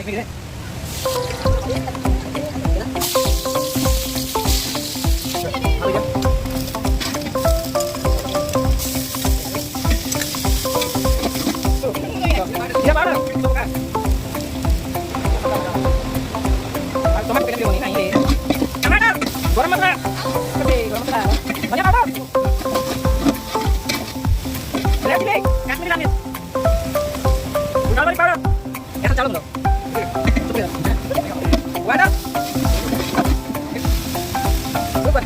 Mira. Dia mana? Tomat pinang ini ini. Mana? Goreng mana? Oke, goreng mana? Banyak apa? Lihat ini, kasih langit. Udah balik pada. Ya calon dong. Wadah. Lupa.